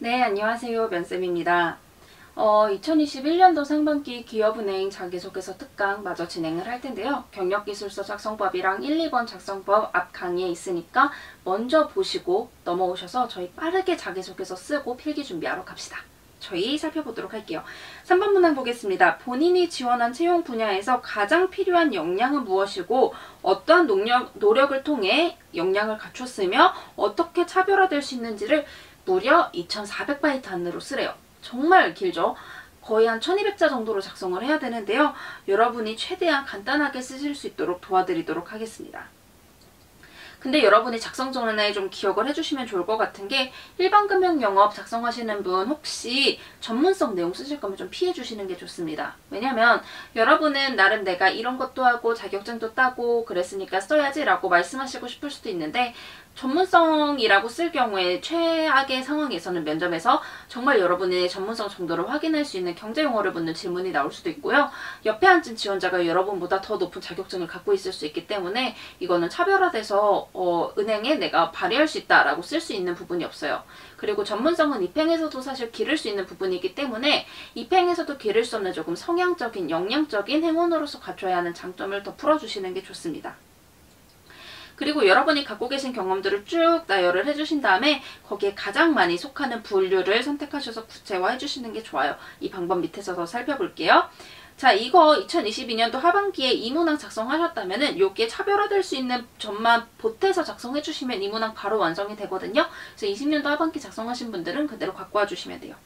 네, 안녕하세요. 면쌤입니다. 2021년도 상반기 기업은행 자기소개서 특강 마저 진행을 할 텐데요. 경력기술서 작성법이랑 1, 2번 작성법 앞 강의에 있으니까 먼저 보시고 넘어오셔서 저희 빠르게 자기소개서 쓰고 필기 준비하러 갑시다. 저희 살펴보도록 할게요. 3번 문항 보겠습니다. 본인이 지원한 채용 분야에서 가장 필요한 역량은 무엇이고 어떠한 노력을 통해 역량을 갖췄으며 어떻게 차별화될 수 있는지를 무려 2400바이트 안으로 쓰래요. 정말 길죠? 거의 한 1200자 정도로 작성을 해야 되는데요. 여러분이 최대한 간단하게 쓰실 수 있도록 도와드리도록 하겠습니다. 근데 여러분이 작성 전에 좀 기억을 해주시면 좋을 것 같은 게 일반금융영업 작성하시는 분 혹시 전문성 내용 쓰실 거면 좀 피해주시는 게 좋습니다. 왜냐면 여러분은 나름 내가 이런 것도 하고 자격증도 따고 그랬으니까 써야지 라고 말씀하시고 싶을 수도 있는데 전문성이라고 쓸 경우에 최악의 상황에서는 면접에서 정말 여러분의 전문성 정도를 확인할 수 있는 경제용어를 묻는 질문이 나올 수도 있고요. 옆에 앉은 지원자가 여러분보다 더 높은 자격증을 갖고 있을 수 있기 때문에 이거는 차별화돼서 은행에 내가 발휘할 수 있다라고 쓸 수 있는 부분이 없어요. 그리고 전문성은 입행에서도 사실 기를 수 있는 부분이기 때문에 입행에서도 기를 수 없는 조금 성향적인, 역량적인 행원으로서 갖춰야 하는 장점을 더 풀어주시는 게 좋습니다. 그리고 여러분이 갖고 계신 경험들을 쭉 나열을 해주신 다음에 거기에 가장 많이 속하는 분류를 선택하셔서 구체화해 주시는 게 좋아요. 이 방법 밑에서 더 살펴볼게요. 자, 이거 2022년도 하반기에 이 문항 작성하셨다면은 여기에 차별화될 수 있는 점만 보태서 작성해 주시면 이 문항 바로 완성이 되거든요. 그래서 20년도 하반기 작성하신 분들은 그대로 갖고 와 주시면 돼요.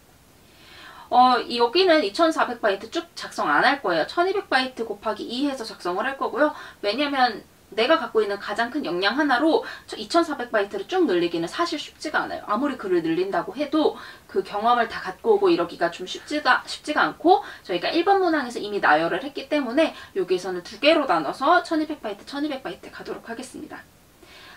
여기는 2400바이트 쭉 작성 안 할 거예요. 1200바이트 곱하기 2 해서 작성을 할 거고요. 왜냐면 내가 갖고 있는 가장 큰 역량 하나로 2400바이트를 쭉 늘리기는 사실 쉽지가 않아요. 아무리 글을 늘린다고 해도 그 경험을 다 갖고 오고 이러기가 좀 쉽지가 않고 저희가 1번 문항에서 이미 나열을 했기 때문에 여기에서는 두 개로 나눠서 1200바이트, 1200바이트 가도록 하겠습니다.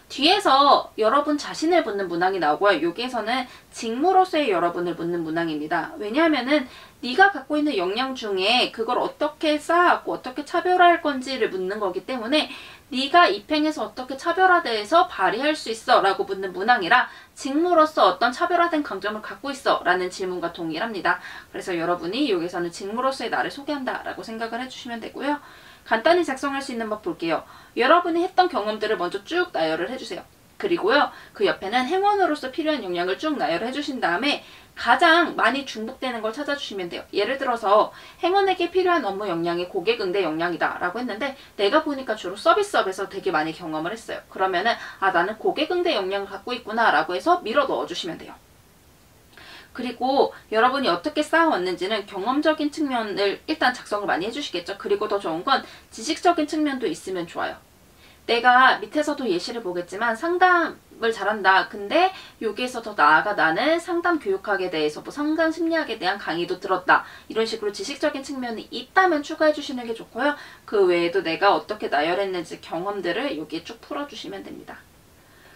뒤에서 여러분 자신을 묻는 문항이 나오고요. 여기에서는 직무로서의 여러분을 묻는 문항입니다. 왜냐하면은 네가 갖고 있는 역량 중에 그걸 어떻게 쌓아갖고 어떻게 차별화할 건지를 묻는 거기 때문에 네가 입행에서 어떻게 차별화돼서 발휘할 수 있어 라고 묻는 문항이라 직무로서 어떤 차별화된 강점을 갖고 있어 라는 질문과 동일합니다. 그래서 여러분이 여기서는 직무로서의 나를 소개한다 라고 생각을 해주시면 되고요. 간단히 작성할 수 있는 법 볼게요. 여러분이 했던 경험들을 먼저 쭉 나열을 해주세요. 그리고요, 그 옆에는 행원으로서 필요한 역량을 쭉 나열을 해주신 다음에 가장 많이 중복되는 걸 찾아주시면 돼요. 예를 들어서 행원에게 필요한 업무 역량이 고객 응대 역량이다 라고 했는데 내가 보니까 주로 서비스업에서 되게 많이 경험을 했어요. 그러면은 나는 고객 응대 역량을 갖고 있구나 라고 해서 밀어 넣어주시면 돼요. 그리고 여러분이 어떻게 쌓아왔는지는 경험적인 측면을 일단 작성을 많이 해주시겠죠. 그리고 더 좋은 건 지식적인 측면도 있으면 좋아요. 내가 밑에서도 예시를 보겠지만 상담을 잘한다. 근데 여기에서 더 나아가 나는 상담 교육학에 대해서 상담 심리학에 대한 강의도 들었다. 이런 식으로 지식적인 측면이 있다면 추가해 주시는 게 좋고요. 그 외에도 내가 어떻게 나열했는지 경험들을 여기에 쭉 풀어주시면 됩니다.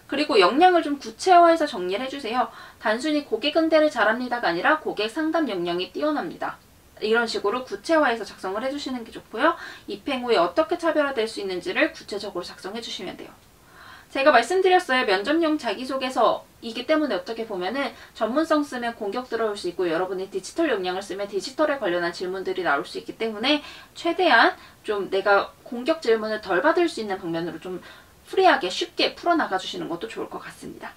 그리고 역량을 좀 구체화해서 정리를 해주세요. 단순히 고객 응대를 잘합니다가 아니라 고객 상담 역량이 뛰어납니다. 이런 식으로 구체화해서 작성을 해주시는 게 좋고요. 입행 후에 어떻게 차별화될 수 있는지를 구체적으로 작성해 주시면 돼요. 제가 말씀드렸어요. 면접용 자기소개서이기 때문에 어떻게 보면은 전문성 쓰면 공격 들어올 수 있고 여러분이 디지털 역량을 쓰면 디지털에 관련한 질문들이 나올 수 있기 때문에 최대한 좀 내가 공격 질문을 덜 받을 수 있는 방면으로 좀 프리하게 쉽게 풀어나가 주시는 것도 좋을 것 같습니다.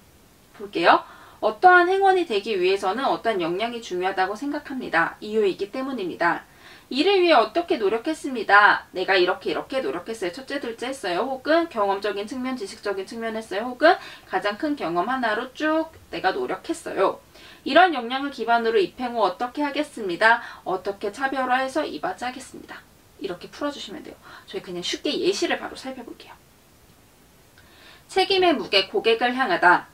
볼게요. 어떠한 행원이 되기 위해서는 어떠한 역량이 중요하다고 생각합니다. 이유이기 때문입니다. 이를 위해 어떻게 노력했습니다. 내가 이렇게 노력했어요. 첫째, 둘째 했어요. 혹은 경험적인 측면, 지식적인 측면 했어요. 혹은 가장 큰 경험 하나로 쭉 내가 노력했어요. 이런 역량을 기반으로 입행 후 어떻게 하겠습니다. 어떻게 차별화해서 이바지하겠습니다. 이렇게 풀어주시면 돼요. 저희 그냥 쉽게 예시를 바로 살펴볼게요. 책임의 무게, 고객을 향하다.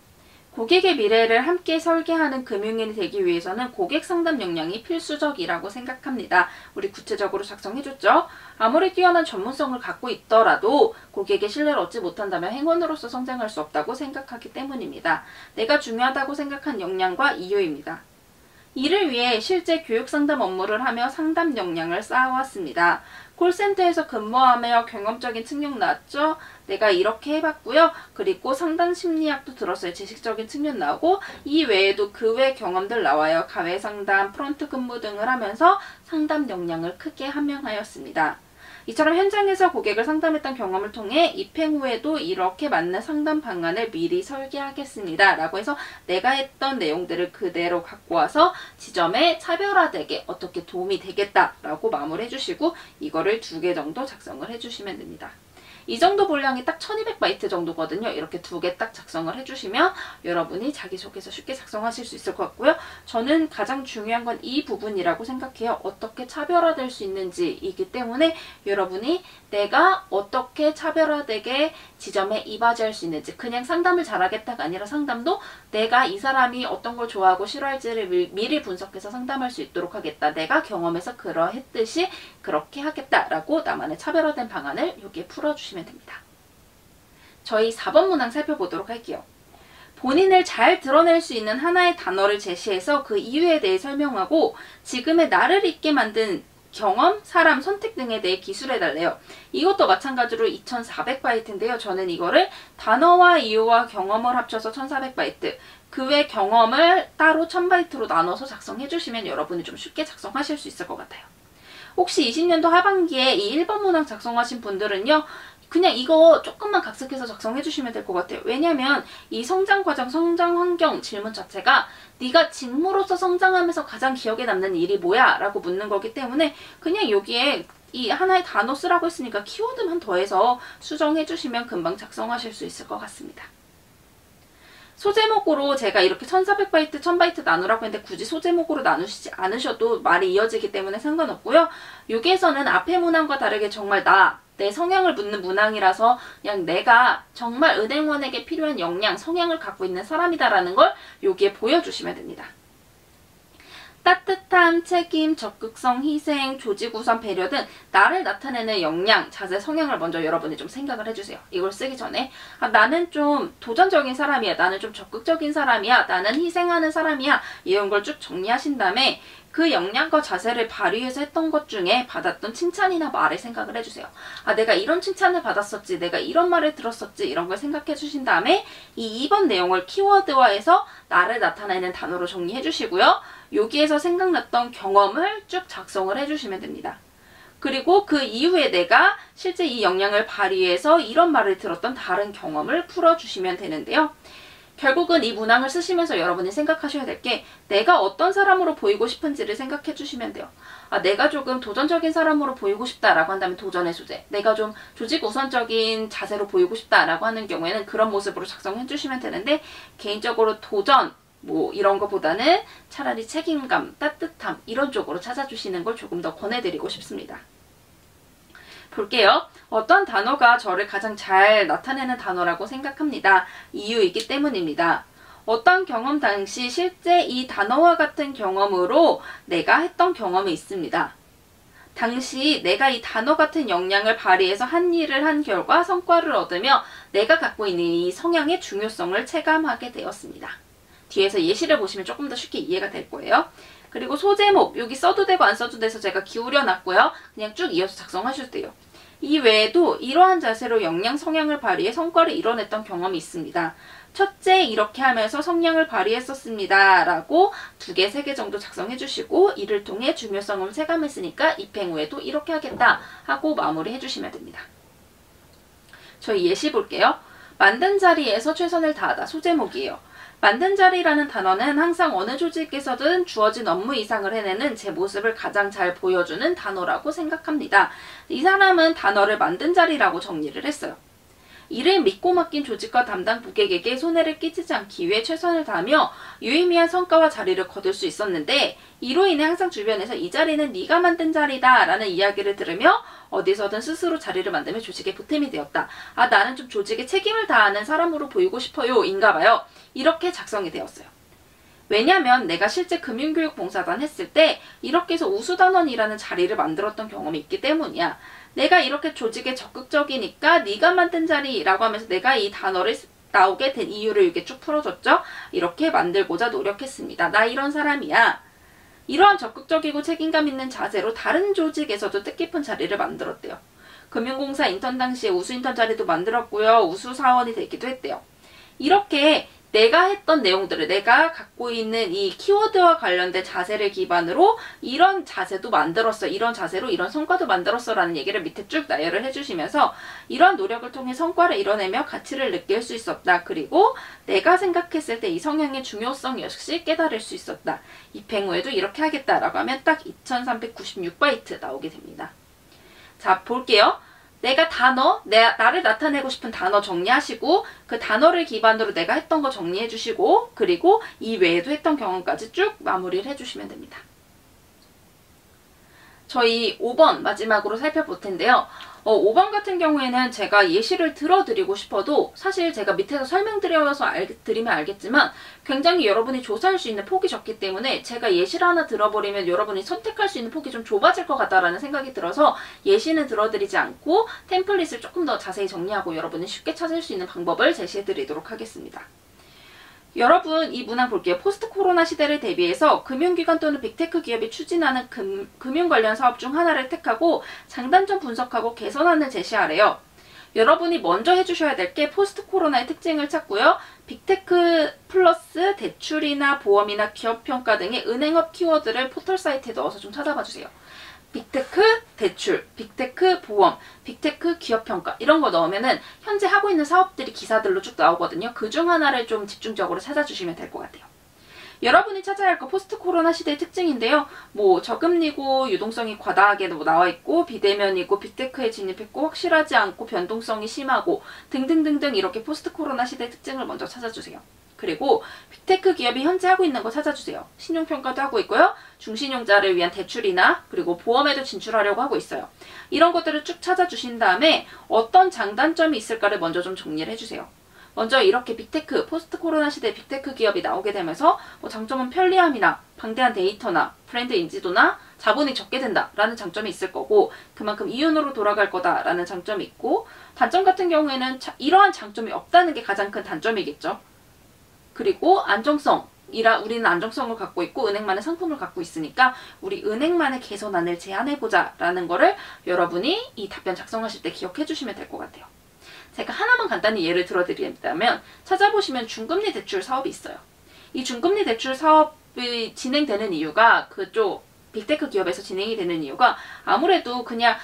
고객의 미래를 함께 설계하는 금융인이 되기 위해서는 고객 상담 역량이 필수적이라고 생각합니다. 우리 구체적으로 작성해줬죠? 아무리 뛰어난 전문성을 갖고 있더라도 고객의 신뢰를 얻지 못한다면 행원으로서 성장할 수 없다고 생각하기 때문입니다. 내가 중요하다고 생각한 역량과 이유입니다. 이를 위해 실제 교육 상담 업무를 하며 상담 역량을 쌓아왔습니다. 콜센터에서 근무하며 경험적인 측면 나왔죠. 내가 이렇게 해봤고요. 그리고 상담 심리학도 들었어요. 지식적인 측면 나오고 이 외에도 그 외 경험들 나와요. 가외 상담, 프론트 근무 등을 하면서 상담 역량을 크게 함양하였습니다. 이처럼 현장에서 고객을 상담했던 경험을 통해 입행 후에도 이렇게 맞는 상담 방안을 미리 설계하겠습니다. 라고 해서 내가 했던 내용들을 그대로 갖고 와서 지점에 차별화되게 어떻게 도움이 되겠다 라고 마무리해 주시고 이거를 2개 정도 작성을 해주시면 됩니다. 이 정도 분량이 딱 1200바이트 정도거든요. 이렇게 2개 딱 작성을 해주시면 여러분이 자기소개서 쉽게 작성하실 수 있을 것 같고요. 저는 가장 중요한 건 이 부분이라고 생각해요. 어떻게 차별화될 수 있는지이기 때문에 여러분이 내가 어떻게 차별화되게 지점에 이바지할 수 있는지, 그냥 상담을 잘하겠다가 아니라 상담도 내가 이 사람이 어떤 걸 좋아하고 싫어할지를 미리 분석해서 상담할 수 있도록 하겠다. 내가 경험해서 그러했듯이 그렇게 하겠다라고 나만의 차별화된 방안을 여기에 풀어주시면 됩니다. 저희 4번 문항 살펴보도록 할게요. 본인을 잘 드러낼 수 있는 하나의 단어를 제시해서 그 이유에 대해 설명하고 지금의 나를 있게 만든 경험, 사람, 선택 등에 대해 기술해달래요. 이것도 마찬가지로 2400바이트인데요. 저는 이거를 단어와 이유와 경험을 합쳐서 1400바이트, 그 외 경험을 따로 1000바이트로 나눠서 작성해주시면 여러분이 좀 쉽게 작성하실 수 있을 것 같아요. 혹시 20년도 하반기에 이 1번 문항 작성하신 분들은요. 그냥 이거 조금만 각색해서 작성해주시면 될 것 같아요. 왜냐면 이 성장 과정, 성장 환경 질문 자체가 네가 직무로서 성장하면서 가장 기억에 남는 일이 뭐야? 라고 묻는 거기 때문에 그냥 여기에 이 하나의 단어 쓰라고 했으니까 키워드만 더해서 수정해주시면 금방 작성하실 수 있을 것 같습니다. 소제목으로 제가 이렇게 1400바이트, 1000바이트 나누라고 했는데 굳이 소제목으로 나누시지 않으셔도 말이 이어지기 때문에 상관없고요. 여기에서는 앞에 문항과 다르게 정말 내 성향을 묻는 문항이라서 그냥 내가 정말 은행원에게 필요한 역량, 성향을 갖고 있는 사람이다라는 걸 여기에 보여주시면 됩니다. 따뜻함, 책임, 적극성, 희생, 조직 우선, 배려 등 나를 나타내는 역량, 자세, 성향을 먼저 여러분이 좀 생각을 해주세요. 이걸 쓰기 전에 나는 좀 도전적인 사람이야, 나는 좀 적극적인 사람이야, 나는 희생하는 사람이야, 이런 걸 쭉 정리하신 다음에 그 역량과 자세를 발휘해서 했던 것 중에 받았던 칭찬이나 말을 생각을 해주세요. 내가 이런 칭찬을 받았었지, 내가 이런 말을 들었었지, 이런 걸 생각해 주신 다음에 이 2번 내용을 키워드화해서 나를 나타내는 단어로 정리해 주시고요. 여기에서 생각났던 경험을 쭉 작성을 해주시면 됩니다. 그리고 그 이후에 내가 실제 이 역량을 발휘해서 이런 말을 들었던 다른 경험을 풀어주시면 되는데요. 결국은 이 문항을 쓰시면서 여러분이 생각하셔야 될 게 내가 어떤 사람으로 보이고 싶은지를 생각해 주시면 돼요. 내가 조금 도전적인 사람으로 보이고 싶다라고 한다면 도전의 소재, 내가 좀 조직 우선적인 자세로 보이고 싶다라고 하는 경우에는 그런 모습으로 작성해 주시면 되는데 개인적으로 도전, 이런 거보다는 차라리 책임감, 따뜻함 이런 쪽으로 찾아주시는 걸 조금 더 권해드리고 싶습니다. 볼게요. 어떤 단어가 저를 가장 잘 나타내는 단어라고 생각합니다. 이유이기 때문입니다. 어떤 경험 당시 실제 이 단어와 같은 경험으로 내가 했던 경험이 있습니다. 당시 내가 이 단어 같은 역량을 발휘해서 한 일을 한 결과 성과를 얻으며 내가 갖고 있는 이 성향의 중요성을 체감하게 되었습니다. 뒤에서 예시를 보시면 조금 더 쉽게 이해가 될 거예요. 그리고 소제목, 여기 써도 되고 안 써도 돼서 제가 기울여 놨고요. 그냥 쭉 이어서 작성하셔도 돼요. 이 외에도 이러한 자세로 역량, 성향을 발휘해 성과를 이뤄냈던 경험이 있습니다. 첫째, 이렇게 하면서 성향을 발휘했었습니다. 라고 2개, 3개 정도 작성해 주시고 이를 통해 중요성을 체감했으니까 입행 후에도 이렇게 하겠다 하고 마무리해 주시면 됩니다. 저희 예시 볼게요. 만든 자리에서 최선을 다하다. 소제목이에요. 만든 자리라는 단어는 항상 어느 조직에서든 주어진 업무 이상을 해내는 제 모습을 가장 잘 보여주는 단어라고 생각합니다. 이 사람은 단어를 만든 자리라고 정리를 했어요. 이를 믿고 맡긴 조직과 담당 고객에게 손해를 끼치지 않기 위해 최선을 다하며 유의미한 성과와 자리를 거둘 수 있었는데 이로 인해 항상 주변에서 이 자리는 네가 만든 자리다 라는 이야기를 들으며 어디서든 스스로 자리를 만들며 조직에 보탬이 되었다. 나는 좀 조직에 책임을 다하는 사람으로 보이고 싶어요 인가봐요. 이렇게 작성이 되었어요. 왜냐면 내가 실제 금융교육 봉사단 했을 때 이렇게 해서 우수단원이라는 자리를 만들었던 경험이 있기 때문이야. 내가 이렇게 조직에 적극적이니까 네가 만든 자리라고 하면서 내가 이 단어를 나오게 된 이유를 이렇게 쭉 풀어줬죠. 이렇게 만들고자 노력했습니다. 나 이런 사람이야. 이러한 적극적이고 책임감 있는 자세로 다른 조직에서도 뜻깊은 자리를 만들었대요. 금융공사 인턴 당시에 우수 인턴 자리도 만들었고요. 우수 사원이 되기도 했대요. 이렇게 내가 했던 내용들을, 내가 갖고 있는 이 키워드와 관련된 자세를 기반으로 이런 자세도 만들었어, 이런 자세로 이런 성과도 만들었어 라는 얘기를 밑에 쭉 나열을 해주시면서 이런 노력을 통해 성과를 이뤄내며 가치를 느낄 수 있었다. 그리고 내가 생각했을 때 이 성향의 중요성 역시 깨달을 수 있었다. 입행 후에도 이렇게 하겠다라고 하면 딱 2396바이트 나오게 됩니다. 자, 볼게요. 내가 단어, 나를 나타내고 싶은 단어 정리하시고 그 단어를 기반으로 내가 했던 거 정리해 주시고 그리고 이 외에도 했던 경험까지 쭉 마무리를 해주시면 됩니다. 저희 5번 마지막으로 살펴볼 텐데요. 5번 같은 경우에는 제가 예시를 들어드리고 싶어도 사실 제가 밑에서 설명드려서 드리면 알겠지만 굉장히 여러분이 조사할 수 있는 폭이 적기 때문에 제가 예시를 하나 들어버리면 여러분이 선택할 수 있는 폭이 좀 좁아질 것 같다라는 생각이 들어서 예시는 들어드리지 않고 템플릿을 조금 더 자세히 정리하고 여러분이 쉽게 찾을 수 있는 방법을 제시해드리도록 하겠습니다. 여러분 이 문항 볼게요. 포스트 코로나 시대를 대비해서 금융기관 또는 빅테크 기업이 추진하는 금융 관련 사업 중 하나를 택하고 장단점 분석하고 개선안을 제시하래요. 여러분이 먼저 해주셔야 될 게 포스트 코로나의 특징을 찾고요. 빅테크 플러스 대출이나 보험이나 기업평가 등의 은행업 키워드를 포털 사이트에 넣어서 좀 찾아봐 주세요. 빅테크 대출, 빅테크 보험, 빅테크 기업평가 이런 거 넣으면은 현재 하고 있는 사업들이 기사들로 쭉 나오거든요. 그 중 하나를 좀 집중적으로 찾아주시면 될 것 같아요. 여러분이 찾아야 할 거 포스트 코로나 시대의 특징인데요. 뭐 저금리고 유동성이 과다하게 나와 있고 비대면이고 빅테크에 진입했고 확실하지 않고 변동성이 심하고 등등등등 이렇게 포스트 코로나 시대의 특징을 먼저 찾아주세요. 그리고 빅테크 기업이 현재 하고 있는 거 찾아주세요. 신용평가도 하고 있고요. 중신용자를 위한 대출이나 그리고 보험에도 진출하려고 하고 있어요. 이런 것들을 쭉 찾아주신 다음에 어떤 장단점이 있을까를 먼저 좀 정리를 해주세요. 먼저 이렇게 빅테크, 포스트 코로나 시대 빅테크 기업이 나오게 되면서 장점은 편리함이나 방대한 데이터나 브랜드 인지도나 자본이 적게 된다라는 장점이 있을 거고 그만큼 이윤으로 돌아갈 거다라는 장점이 있고 단점 같은 경우에는 이러한 장점이 없다는 게 가장 큰 단점이겠죠. 그리고 안정성. 우리는 안정성을 갖고 있고 은행만의 상품을 갖고 있으니까 우리 은행만의 개선안을 제안해보자 라는 거를 여러분이 이 답변 작성하실 때 기억해 주시면 될 것 같아요. 제가 하나만 간단히 예를 들어드리자면 찾아보시면 중금리 대출 사업이 있어요. 이 중금리 대출 사업이 진행되는 이유가 그쪽 빅테크 기업에서 진행이 되는 이유가 아무래도 그냥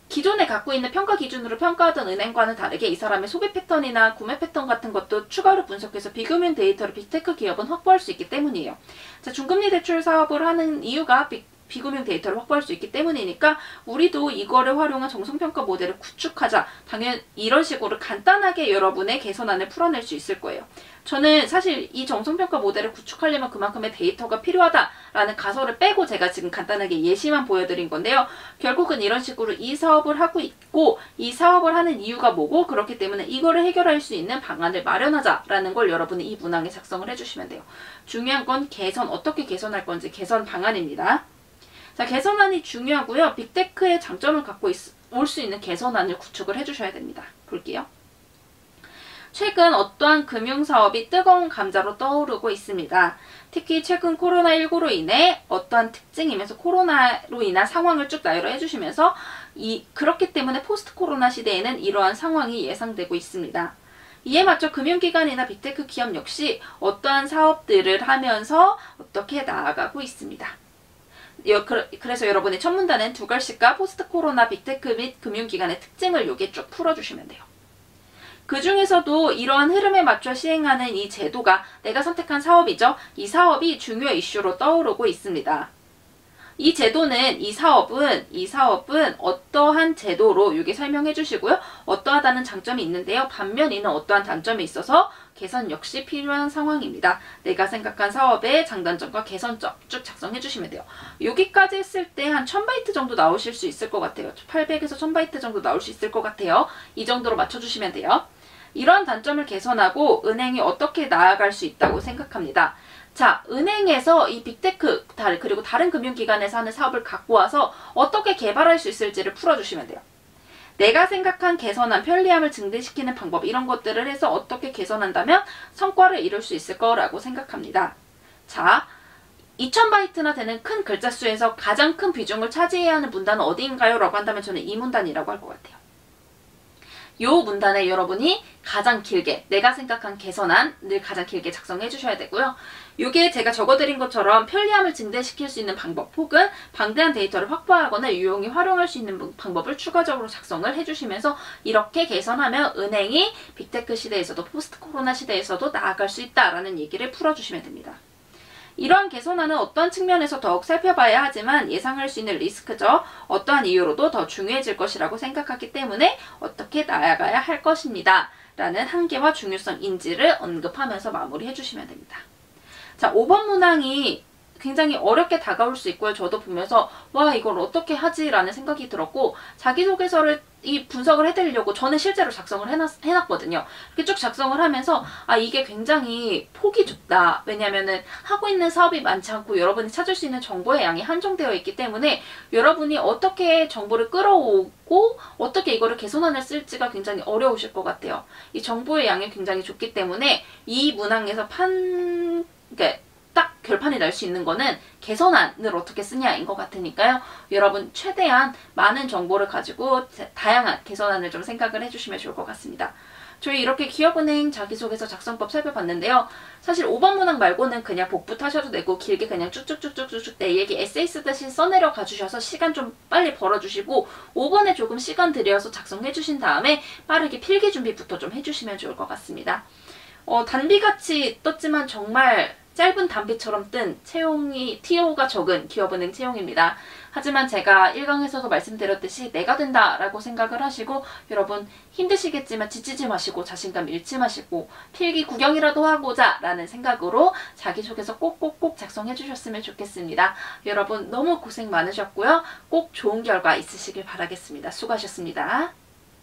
기존에 갖고 있는 평가 기준으로 평가하던 은행과는 다르게 이 사람의 소비 패턴이나 구매 패턴 같은 것도 추가로 분석해서 비금융 데이터를 빅테크 기업은 확보할 수 있기 때문이에요. 자, 중금리 대출 사업을 하는 이유가 비금융 데이터를 확보할 수 있기 때문이니까 우리도 이거를 활용한 정성평가 모델을 구축하자. 당연히 이런 식으로 간단하게 여러분의 개선안을 풀어낼 수 있을 거예요. 저는 사실 이 정성평가 모델을 구축하려면 그만큼의 데이터가 필요하다라는 가설을 빼고 제가 지금 간단하게 예시만 보여드린 건데요. 결국은 이런 식으로 이 사업을 하고 있고 이 사업을 하는 이유가 뭐고 그렇기 때문에 이거를 해결할 수 있는 방안을 마련하자라는 걸 여러분이 이 문항에 작성을 해주시면 돼요. 중요한 건 어떻게 개선할 건지 개선 방안입니다. 자, 개선안이 중요하고요. 빅테크의 장점을 갖고 올 수 있는 개선안을 구축을 해주셔야 됩니다. 볼게요. 최근 어떠한 금융사업이 뜨거운 감자로 떠오르고 있습니다. 특히 최근 코로나19로 인해 어떠한 특징이면서 코로나로 인한 상황을 쭉 나열을 해주시면서 그렇기 때문에 포스트 코로나 시대에는 이러한 상황이 예상되고 있습니다. 이에 맞춰 금융기관이나 빅테크 기업 역시 어떠한 사업들을 하면서 어떻게 나아가고 있습니다. 그래서 여러분의 첫 문단은 두 글씨가 포스트 코로나 빅테크 및 금융기관의 특징을 여기에 쭉 풀어주시면 돼요. 그 중에서도 이러한 흐름에 맞춰 시행하는 이 제도가 내가 선택한 사업이죠. 이 사업이 중요 이슈로 떠오르고 있습니다. 이 제도는 이 사업은 어떠한 제도로 여기 설명해 주시고요. 어떠하다는 장점이 있는데요. 반면 이는 어떠한 단점이 있어서 개선 역시 필요한 상황입니다. 내가 생각한 사업의 장단점과 개선점 쭉 작성해 주시면 돼요. 여기까지 했을 때 한 1000바이트 정도 나오실 수 있을 것 같아요. 800에서 1000바이트 정도 나올 수 있을 것 같아요. 이 정도로 맞춰주시면 돼요. 이러한 단점을 개선하고 은행이 어떻게 나아갈 수 있다고 생각합니다. 자, 은행에서 이 빅테크 그리고 다른 금융기관에서 하는 사업을 갖고 와서 어떻게 개발할 수 있을지를 풀어주시면 돼요. 내가 생각한 개선안, 편리함을 증대시키는 방법 이런 것들을 해서 어떻게 개선한다면 성과를 이룰 수 있을 거라고 생각합니다. 자, 2000바이트나 되는 큰 글자 수에서 가장 큰 비중을 차지해야 하는 문단은 어디인가요? 라고 한다면 저는 이 문단이라고 할 것 같아요. 요 문단에 여러분이 가장 길게 내가 생각한 개선안을 가장 길게 작성해 주셔야 되고요. 요게 제가 적어드린 것처럼 편리함을 증대시킬 수 있는 방법 혹은 방대한 데이터를 확보하거나 유용히 활용할 수 있는 방법을 추가적으로 작성을 해주시면서 이렇게 개선하면 은행이 빅테크 시대에서도 포스트 코로나 시대에서도 나아갈 수 있다라는 얘기를 풀어주시면 됩니다. 이러한 개선안은 어떠한 측면에서 더욱 살펴봐야 하지만 예상할 수 있는 리스크죠. 어떠한 이유로도 더 중요해질 것이라고 생각하기 때문에 어떻게 나아가야 할 것입니다. 라는 한계와 중요성 인지를 언급하면서 마무리해 주시면 됩니다. 자, 5번 문항이 굉장히 어렵게 다가올 수 있고요. 저도 보면서 와 이걸 어떻게 하지? 라는 생각이 들었고 자기소개서를 분석을 해드리려고 저는 실제로 작성을 해놨거든요. 이렇게 쭉 작성을 하면서 아 이게 굉장히 폭이 좁다. 왜냐면은 하고 있는 사업이 많지 않고 여러분이 찾을 수 있는 정보의 양이 한정되어 있기 때문에 여러분이 어떻게 정보를 끌어오고 어떻게 이거를 개선안을 쓸지가 굉장히 어려우실 것 같아요. 이 정보의 양이 굉장히 좁기 때문에 이 문항에서 그러니까 딱 결판이 날 수 있는 거는 개선안을 어떻게 쓰냐인 것 같으니까요. 여러분 최대한 많은 정보를 가지고 다양한 개선안을 좀 생각을 해주시면 좋을 것 같습니다. 저희 이렇게 기업은행 자기소개서 작성법 살펴봤는데요. 사실 5번 문항 말고는 그냥 복붙 하셔도 되고 길게 그냥 쭉쭉쭉쭉쭉 내 얘기 에세이 쓰듯이 써내려 가주셔서 시간 좀 빨리 벌어주시고 5번에 조금 시간 들여서 작성해주신 다음에 빠르게 필기 준비부터 좀 해주시면 좋을 것 같습니다. 단비같이 떴지만 정말 짧은 단비처럼 뜬 채용이 TO가 적은 기업은행 채용입니다. 하지만 제가 1강에서도 말씀드렸듯이 내가 된다라고 생각을 하시고 여러분 힘드시겠지만 지치지 마시고 자신감 잃지 마시고 필기 구경이라도 하고자 라는 생각으로 자기소개서 꼭꼭꼭 작성해 주셨으면 좋겠습니다. 여러분 너무 고생 많으셨고요. 꼭 좋은 결과 있으시길 바라겠습니다. 수고하셨습니다.